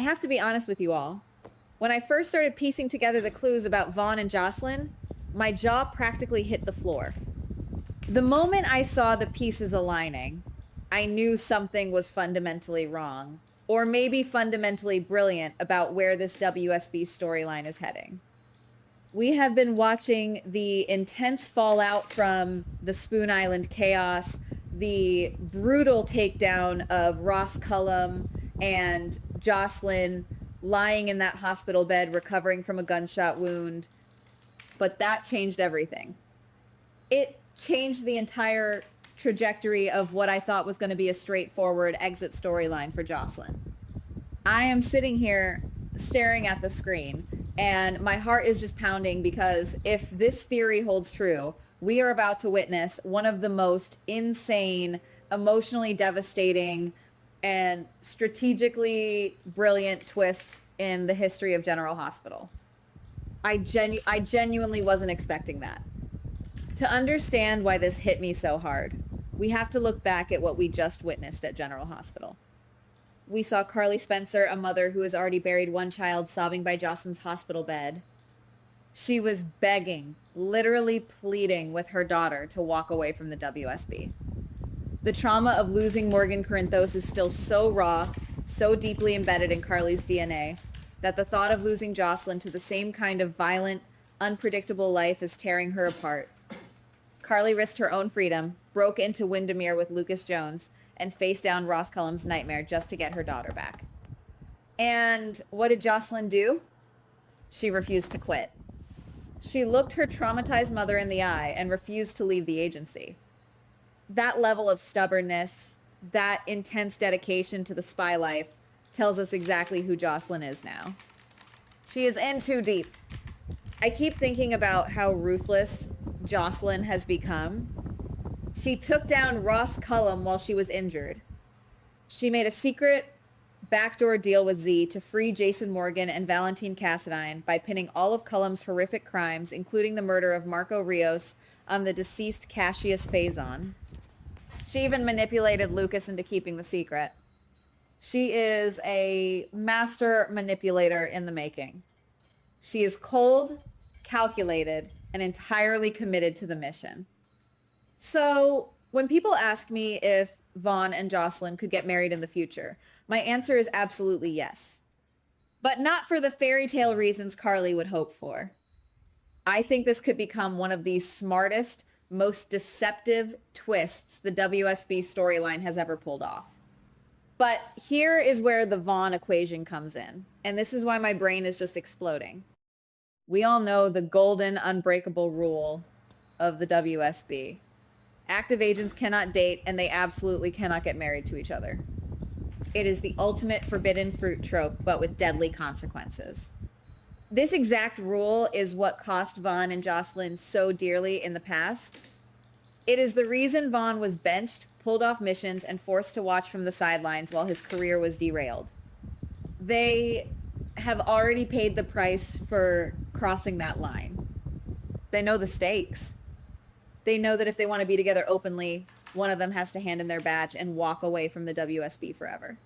have to be honest with you all. When I first started piecing together the clues about Vaughn and Josslyn, my jaw practically hit the floor. The moment I saw the pieces aligning, I knew something was fundamentally wrong, or maybe fundamentally brilliant about where this WSB storyline is heading. We have been watching the intense fallout from the Spoon Island chaos, the brutal takedown of Ross Cullum and Josslyn lying in that hospital bed recovering from a gunshot wound. But that changed everything. It changed the entire trajectory of what I thought was going to be a straightforward exit storyline for Josslyn. I am sitting here staring at the screen, and my heart is just pounding because if this theory holds true, we are about to witness one of the most insane, emotionally devastating, and strategically brilliant twists in the history of General Hospital. I genuinely wasn't expecting that. To understand why this hit me so hard, we have to look back at what we just witnessed at General Hospital. We saw Carly Spencer, a mother who has already buried one child, sobbing by Josslyn's hospital bed. She was begging, literally pleading with her daughter to walk away from the WSB. The trauma of losing Morgan Corinthos is still so raw, so deeply embedded in Carly's DNA, that the thought of losing Josslyn to the same kind of violent, unpredictable life is tearing her apart. Carly risked her own freedom, broke into Windermere with Lucas Jones, and faced down Ross Cullum's nightmare just to get her daughter back. And what did Josslyn do? She refused to quit. She looked her traumatized mother in the eye and refused to leave the agency. That level of stubbornness, that intense dedication to the spy life, tells us exactly who Josslyn is now. She is in too deep. I keep thinking about how ruthless Josslyn has become. She took down Ross Cullum while she was injured. She made a secret backdoor deal with Z to free Jason Morgan and Valentine Cassadine by pinning all of Cullum's horrific crimes, including the murder of Marco Rios, on the deceased Cassius Faison. She even manipulated Lucas into keeping the secret. She is a master manipulator in the making. She is cold, calculated, and entirely committed to the mission. So when people ask me if Vaughn and Josslyn could get married in the future, my answer is absolutely yes. But not for the fairy tale reasons Carly would hope for. I think this could become one of the smartest, most deceptive twists the WSB storyline has ever pulled off. But here is where the Vaughn equation comes in, and this is why my brain is just exploding. We all know the golden, unbreakable rule of the WSB. Active agents cannot date, and they absolutely cannot get married to each other. It is the ultimate forbidden fruit trope, but with deadly consequences. This exact rule is what cost Vaughn and Josslyn so dearly in the past. It is the reason Vaughn was benched, pulled off missions, and forced to watch from the sidelines while his career was derailed. They have already paid the price for crossing that line. They know the stakes. They know that if they want to be together openly, one of them has to hand in their badge and walk away from the WSB forever.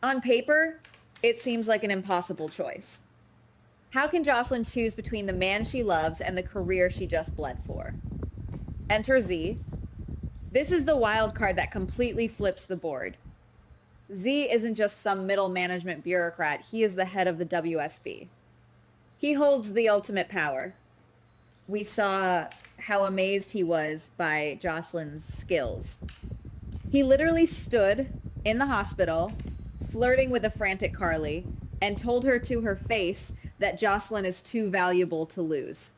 On paper, it seems like an impossible choice. How can Josslyn choose between the man she loves and the career she just bled for? Enter Z. This is the wild card that completely flips the board. Z isn't just some middle management bureaucrat. He is the head of the WSB. He holds the ultimate power. We saw how amazed he was by Josslyn's skills. He literally stood in the hospital, flirting with a frantic Carly, and told her to her face that Josslyn is too valuable to lose.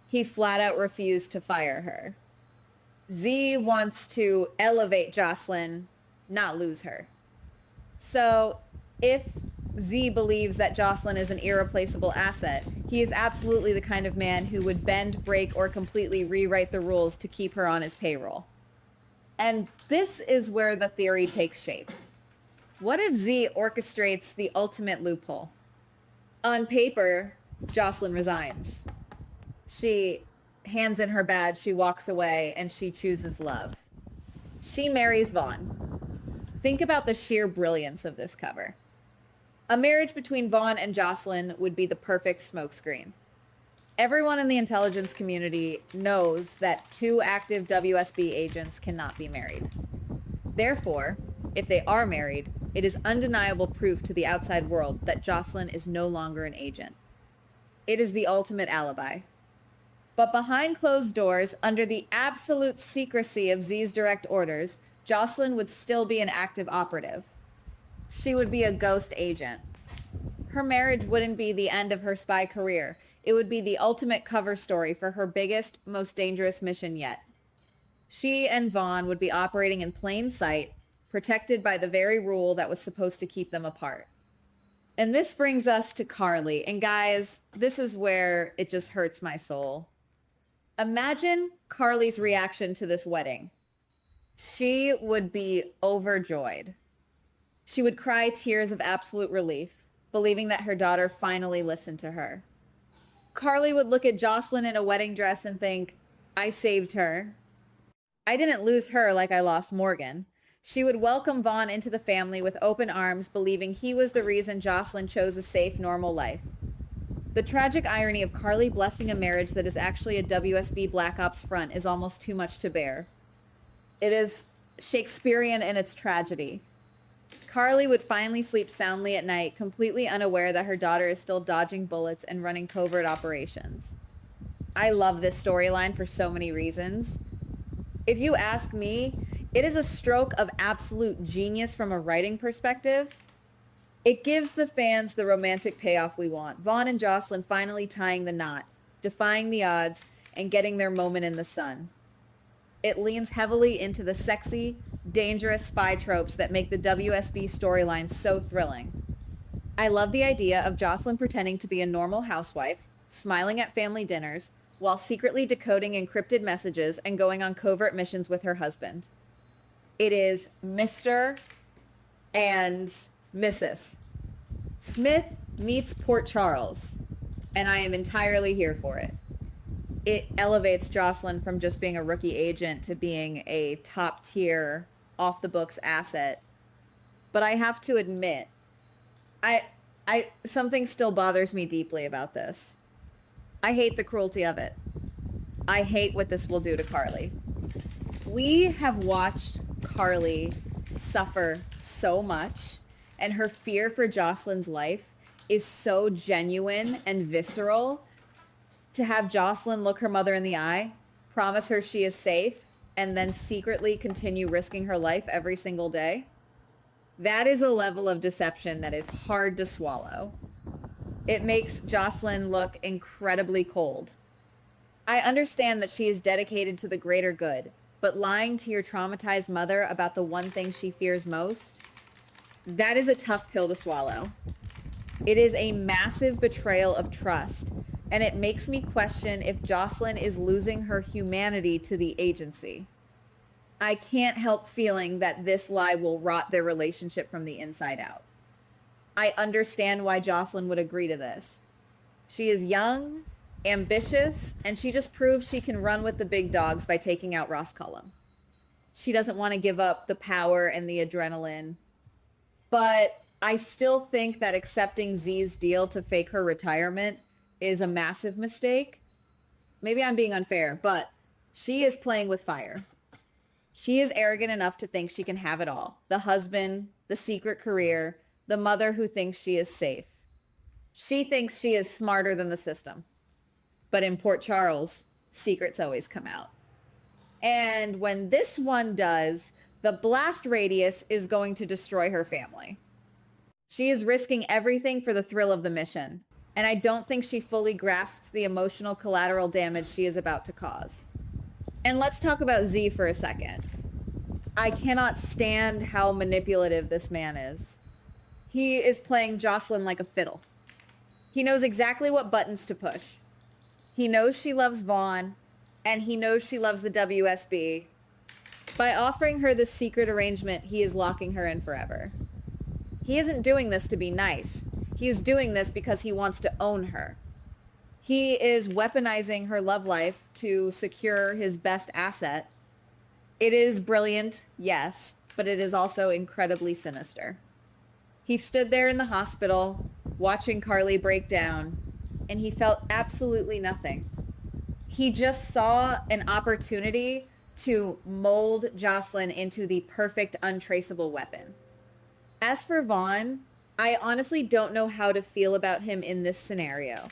He flat out refused to fire her. Z wants to elevate Josslyn, not lose her. So if Z believes that Josslyn is an irreplaceable asset, he is absolutely the kind of man who would bend, break, or completely rewrite the rules to keep her on his payroll. And this is where the theory takes shape. What if Z orchestrates the ultimate loophole? On paper, Josslyn resigns. She hands in her badge, she walks away, and she chooses love. She marries Vaughn. Think about the sheer brilliance of this cover. A marriage between Vaughn and Josslyn would be the perfect smokescreen. Everyone in the intelligence community knows that two active WSB agents cannot be married. Therefore, if they are married, it is undeniable proof to the outside world that Josslyn is no longer an agent. It is the ultimate alibi. But behind closed doors, under the absolute secrecy of Z's direct orders, Josslyn would still be an active operative. She would be a ghost agent. Her marriage wouldn't be the end of her spy career. It would be the ultimate cover story for her biggest, most dangerous mission yet. She and Vaughn would be operating in plain sight, protected by the very rule that was supposed to keep them apart. And this brings us to Carly. And guys, this is where it just hurts my soul. Imagine Carly's reaction to this wedding. She would be overjoyed. She would cry tears of absolute relief, believing that her daughter finally listened to her. Carly would look at Josslyn in a wedding dress and think, I saved her. I didn't lose her like I lost Morgan. She would welcome Vaughn into the family with open arms, believing he was the reason Josslyn chose a safe, normal life. The tragic irony of Carly blessing a marriage that is actually a WSB Black Ops front is almost too much to bear. It is Shakespearean in its tragedy. Carly would finally sleep soundly at night, completely unaware that her daughter is still dodging bullets and running covert operations. I love this storyline for so many reasons. If you ask me, it is a stroke of absolute genius from a writing perspective. It gives the fans the romantic payoff we want. Vaughn and Josslyn finally tying the knot, defying the odds, and getting their moment in the sun. It leans heavily into the sexy, dangerous spy tropes that make the WSB storyline so thrilling. I love the idea of Josslyn pretending to be a normal housewife, smiling at family dinners, while secretly decoding encrypted messages and going on covert missions with her husband. It is Mr. and Mrs. Smith meets Port Charles, and I am entirely here for it. It elevates Josslyn from just being a rookie agent to being a top tier, off the books asset. But I have to admit, something still bothers me deeply about this. I hate the cruelty of it. I hate what this will do to Carly. We have watched Carly suffer so much, and her fear for Josslyn's life is so genuine and visceral. To have Josslyn look her mother in the eye, promise her she is safe, and then secretly continue risking her life every single day, that is a level of deception that is hard to swallow. It makes Josslyn look incredibly cold. I understand that she is dedicated to the greater good, but lying to your traumatized mother about the one thing she fears most, that is a tough pill to swallow. It is a massive betrayal of trust, and it makes me question if Josslyn is losing her humanity to the agency. I can't help feeling that this lie will rot their relationship from the inside out. I understand why Josslyn would agree to this. She is young, ambitious, and she just proves she can run with the big dogs by taking out Ross Cullum. She doesn't want to give up the power and the adrenaline. But I still think that accepting Z's deal to fake her retirement is a massive mistake. Maybe I'm being unfair, but she is playing with fire. She is arrogant enough to think she can have it all. The husband, the secret career, the mother who thinks she is safe. She thinks she is smarter than the system. But in Port Charles, secrets always come out. And when this one does, the blast radius is going to destroy her family. She is risking everything for the thrill of the mission. And I don't think she fully grasps the emotional collateral damage she is about to cause. And let's talk about Z for a second. I cannot stand how manipulative this man is. He is playing Josslyn like a fiddle. He knows exactly what buttons to push. He knows she loves Vaughn, and he knows she loves the WSB. By offering her this secret arrangement, he is locking her in forever. He isn't doing this to be nice. He is doing this because he wants to own her. He is weaponizing her love life to secure his best asset. It is brilliant, yes, but it is also incredibly sinister. He stood there in the hospital, watching Carly break down, and he felt absolutely nothing. He just saw an opportunity to mold Josslyn into the perfect untraceable weapon. As for Vaughn, I honestly don't know how to feel about him in this scenario.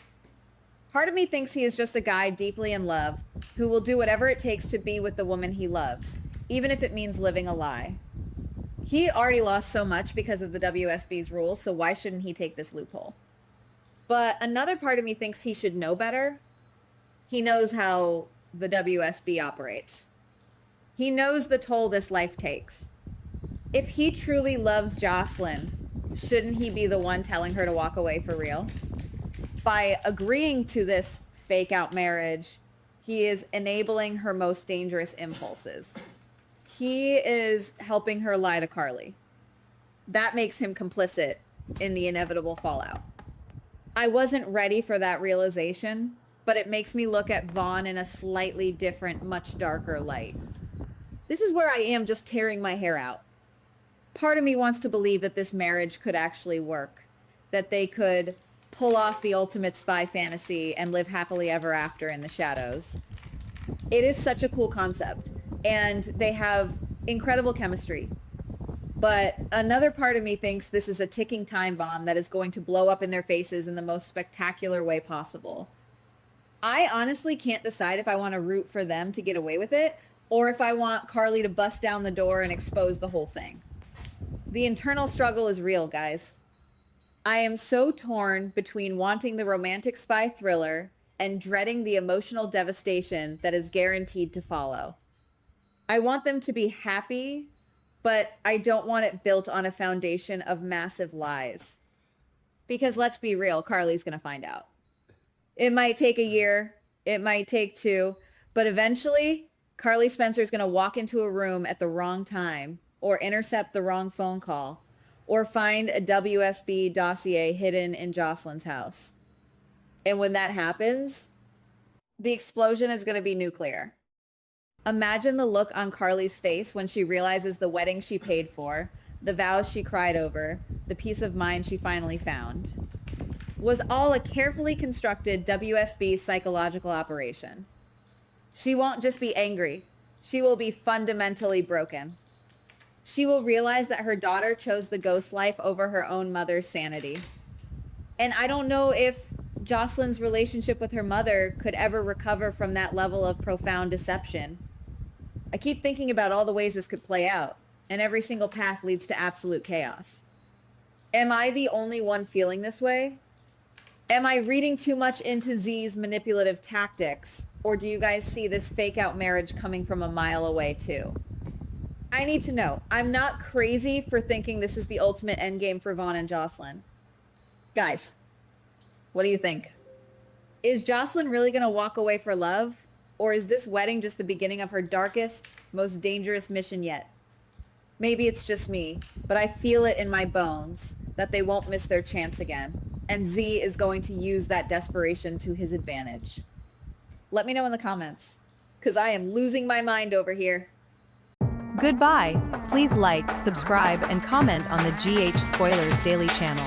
Part of me thinks he is just a guy deeply in love who will do whatever it takes to be with the woman he loves, even if it means living a lie. He already lost so much because of the WSB's rules, so why shouldn't he take this loophole? But another part of me thinks he should know better. He knows how the WSB operates. He knows the toll this life takes. If he truly loves Josslyn, shouldn't he be the one telling her to walk away for real? By agreeing to this fake out marriage, he is enabling her most dangerous impulses. He is helping her lie to Carly. That makes him complicit in the inevitable fallout. I wasn't ready for that realization, but it makes me look at Vaughn in a slightly different, much darker light. This is where I am just tearing my hair out. Part of me wants to believe that this marriage could actually work, that they could pull off the ultimate spy fantasy and live happily ever after in the shadows. It is such a cool concept, and they have incredible chemistry. But another part of me thinks this is a ticking time bomb that is going to blow up in their faces in the most spectacular way possible. I honestly can't decide if I want to root for them to get away with it, or if I want Carly to bust down the door and expose the whole thing. The internal struggle is real, guys. I am so torn between wanting the romantic spy thriller and dreading the emotional devastation that is guaranteed to follow. I want them to be happy, but I don't want it built on a foundation of massive lies. Because let's be real, Carly's going to find out. It might take a year, it might take 2, but eventually Carly Spencer's going to walk into a room at the wrong time, or intercept the wrong phone call, or find a WSB dossier hidden in Josslyn's house. And when that happens, the explosion is going to be nuclear. Imagine the look on Carly's face when she realizes the wedding she paid for, the vows she cried over, the peace of mind she finally found, was all a carefully constructed WSB psychological operation. She won't just be angry. She will be fundamentally broken. She will realize that her daughter chose the ghost life over her own mother's sanity. And I don't know if Josslyn's relationship with her mother could ever recover from that level of profound deception. I keep thinking about all the ways this could play out, and every single path leads to absolute chaos. Am I the only one feeling this way? Am I reading too much into Z's manipulative tactics, or do you guys see this fake out marriage coming from a mile away too? I need to know. I'm not crazy for thinking this is the ultimate endgame for Vaughn and Josslyn. Guys, what do you think? Is Josslyn really going to walk away for love? Or is this wedding just the beginning of her darkest, most dangerous mission yet? Maybe it's just me, but I feel it in my bones that they won't miss their chance again. And Z is going to use that desperation to his advantage. Let me know in the comments, because I am losing my mind over here. Goodbye. Please like, subscribe, and comment on the GH Spoilers Daily channel.